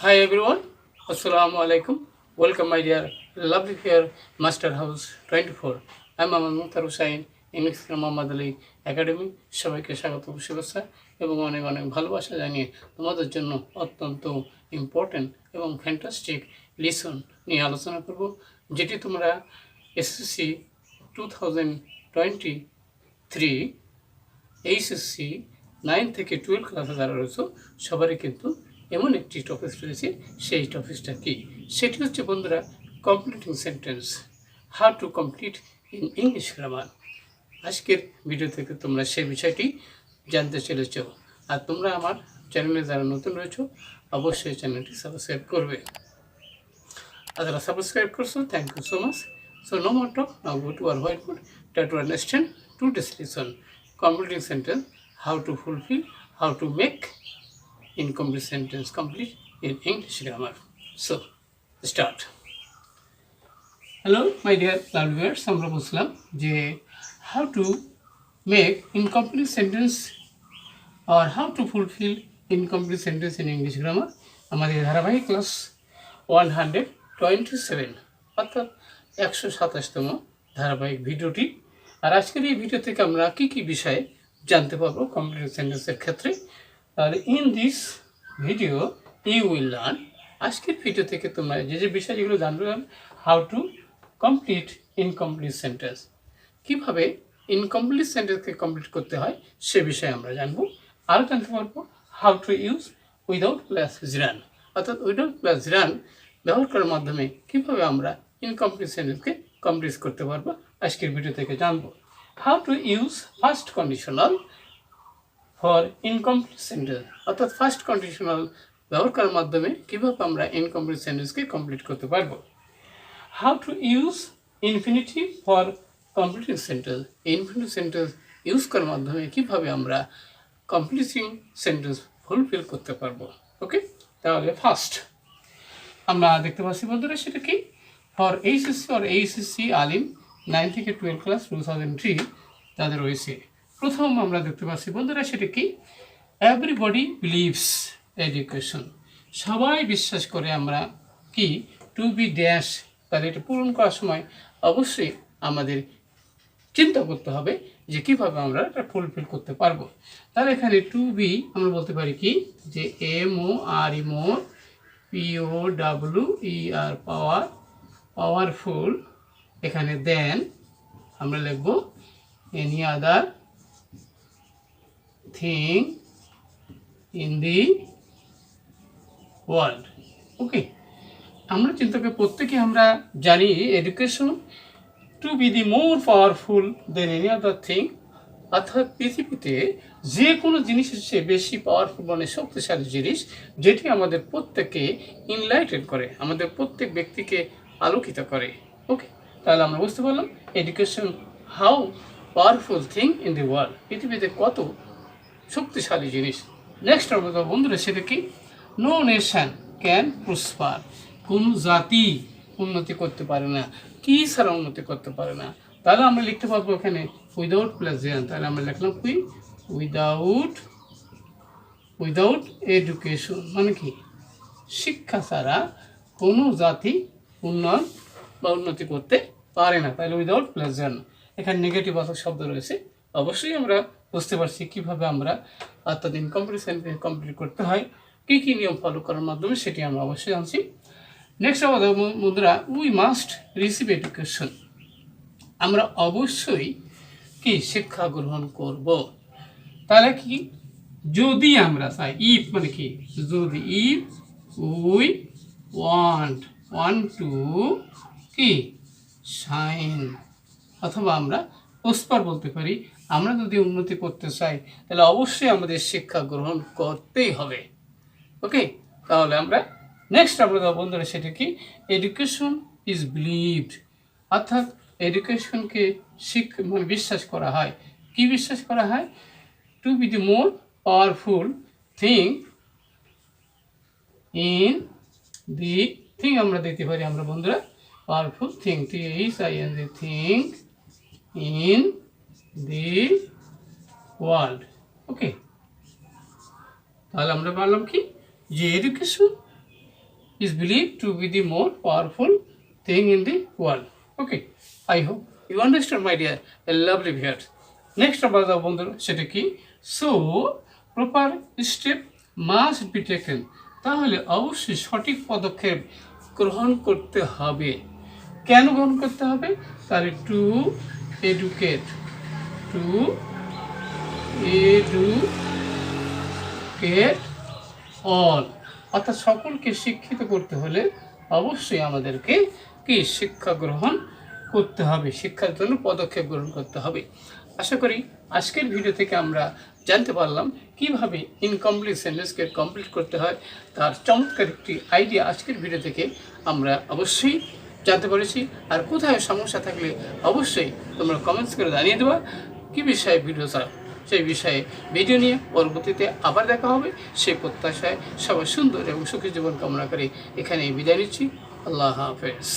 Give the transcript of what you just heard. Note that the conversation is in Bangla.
Hi everyone, Assalamu alaikum. Welcome my dear lovely here Master House 24. I'm Mohammad Mukhtar Hussain, English Mohammad Ali academy. সবাইকে স্বাগত শুভেচ্ছা এবং অনেক অনেক ভালোবাসা জানিয়ে তোমাদের জন্য অত্যন্ত ইম্পর্টেন্ট এবং ফ্যান্টাস্টিক লিসন নিয়ে আলোচনা করব, যেটি তোমরা এসএসসি 2023 এইচএসসি 9 থেকে 12 ক্লাসে যারা রয়েছে সবারই কিন্তু এমন একটি টপিক রয়েছে। সেই টপিকটা কি? সেটি হচ্ছে বন্ধুরা completing sentence, how to complete in English grammar. আজকের ভিডিও থেকে তোমরা সেই বিষয়টি জানতে চলেছ। আর তোমরা আমার চ্যানেলে যারা নতুন রয়েছে অবশ্যই চ্যানেলটি সাবস্ক্রাইব করবে। আর যারা সাবস্ক্রাইব করছো, thank you so much. So no more talk, now go to our whiteboard, try to understand today's lesson, completing sentence, how to fulfill, how to make incomplete sentence complete in English grammar. So, start. Hello, my dear lovely viewers, আমরা বলছিলাম যে how to make incomplete sentence or how to fulfill incomplete sentence in English grammar. আমাদের ধারাবাহিক ক্লাস 127 অর্থাৎ 127তম ধারাবাহিক ভিডিওটি। আর আজকের এই ভিডিও থেকে আমরা কি কি বিষয়ে জানতে পারবো কমপ্লিট সেন্টেন্সের ক্ষেত্রে। আর in this video you will learn, আজকের ভিডিও থেকে তোমরা যে যে বিষয় যেগুলো জানবে, how to complete incomplete sentence, কীভাবে ইনকমপ্লিট সেন্টেন্সকে কমপ্লিট করতে হয় সে বিষয়ে আমরা জানবো। আরও জানতে পারবো how to use without plus জিরান, অর্থাৎ উইদাউট প্লাস জিরান ব্যবহার করার মাধ্যমে কীভাবে আমরা ইনকমপ্লিট সেন্টেন্সকে কমপ্লিট করতে পারবো আজকের ভিডিও থেকে জানবো। How to use first conditional for incomplete sentence, অর্থাৎ ফার্স্ট কন্ডিশনাল ব্যবহার করার মাধ্যমে কীভাবে আমরা ইনকমপ্লিট সেন্টেন্সকে কমপ্লিট করতে পারবো। How to use infinitive for completing sentence, infinitive sentence use করার মাধ্যমে কীভাবে আমরা কমপ্লিটিং সেন্টেন্স ফুলফিল করতে পারবো। ওকে, তাহলে ফার্স্ট আমরা দেখতে পাচ্ছি বন্ধুরা, সেটা কি? ফর এইচএসসি অর এইচএসসি আলিম 9 থেকে 12 ক্লাস 2003 তাদের রয়েছে। প্রথম আমরা দেখতে পাচ্ছি বন্ধুরা, সেটা কি? এভরিবডি বিলিভস এডুকেশন, সবাই বিশ্বাস করে আমরা কি টু বি ড্যাশ। তাহলে এটা পূরণ করার সময় অবশ্যই আমাদের চিন্তা করতে হবে যে কীভাবে আমরা এটা ফুলফিল করতে পারবো। তাহলে এখানে টু বি আমরা বলতে পারি কি, যে MORE more, POWER power, powerful. এখানে দেন আমরা লিখব any other thing in the world. Okay, আমরা চিন্তা করি প্রত্যেকে আমরা জানি education to be the more powerful than any other thing, অর্থাৎ পৃথিবীতে যে কোনো জিনিসের চেয়ে বেশি পাওয়ারফুল মানে শক্তিশালী জিনিস, যেটি আমাদের প্রত্যেককে ইনলাইটেড করে, আমাদের প্রত্যেক ব্যক্তিকে আলোকিত করে। ওকে, তাহলে আমরা বুঝতে পারলাম education how powerful thing in the world, পৃথিবীতে কত শক্তিশালী জিনিস। নেক্সট আমরা বন্ধুরা, সেটা কি? নো নেশন ক্যান প্রসপার, কোনো জাতি উন্নতি করতে পারে না, কি ছাড়া উন্নতি করতে পারে না। তাহলে আমরা লিখতে পারবো এখানে উইদাউট প্লাস জিরান। তাহলে আমরা লিখলাম কি উইদাউট এডুকেশন, মানে কি শিক্ষা ছাড়া কোনো জাতি উন্নয়ন বা উন্নতি করতে পারে না। তাহলে উইদাউট প্লাস জিরান, এখানে নেগেটিভ বাচক শব্দ রয়েছে। অবশ্যই আমরা বুঝতে পারছি কীভাবে আমরা অর্থাৎ ইনকমপ্লিট সেন্টেন্স কমপ্লিট করতে হয়, কী কী নিয়ম ফলো করার মাধ্যমে সেটি আমরা অবশ্যই জানছি। নেক্সট আমাদের বন্ধুরা, উই মাস্ট রিসিভ এডুকেশন, আমরা অবশ্যই কি শিক্ষা গ্রহণ করব। তাহলে কি, যদি আমরা চাই, ইফ মানে কি, যদি ইফ উই ওয়ান্ট টু কি শাইন, অথবা আমরা প্রসপার বলতে পারি, আমরা যদি উন্নতি করতে চাই তাহলে অবশ্যই আমাদের শিক্ষা গ্রহণ করতেই হবে। ওকে, তাহলে আমরা নেক্সট আমরা বন্ধুরা, সেটা কি? এডুকেশন ইজ বিলিভড, অর্থাৎ এডুকেশনকে মানে বিশ্বাস করা হয়। কি বিশ্বাস করা হয়? To be the more powerful thing in the thing আমরা দেখতে পারি আমরা বন্ধুরা, powerful thing, THING thing in the world. Okay, তাহলে আমরা বললাম কি, যে education is believed to be the more powerful thing in the world. Okay, I hope you understand, my dear lovely viewers. Next about the বন্ধুরা সেটা কি? So proper step must be taken. তাহলে অবশ্যই সঠিক পদক্ষেপ গ্রহণ করতে হবে। কেন গ্রহণ করতে হবে? তাহলে টু এডুকেট অল, অর্থাৎ সকলকে শিক্ষিত করতে হলে অবশ্যই আমাদেরকে কি শিক্ষা গ্রহণ করতে হবে, শিক্ষার জন্য পদক্ষেপ গ্রহণ করতে হবে। আশা করি আজকের ভিডিও থেকে আমরা জানতে পারলাম কিভাবে ইনকমপ্লিট সেন্টেন্সকে কমপ্লিট করতে হয়, তার চমৎকার একটি আইডিয়া আজকের ভিডিও থেকে আমরা অবশ্যই জানতে পেরেছি। আর কোথায় সমস্যা থাকলে অবশ্যই তোমরা কমেন্টস করে জানিয়ে দেবা কী বিষয়ে ভিডিও চাও, সেই বিষয়ে ভিডিও নিয়ে পরবর্তীতে আবার দেখা হবে। সেই প্রত্যাশায় সবাই সুন্দর এবং সুখী জীবন কামনা করে এখানেই বিদায় নিচ্ছি। আল্লাহ হাফেজ।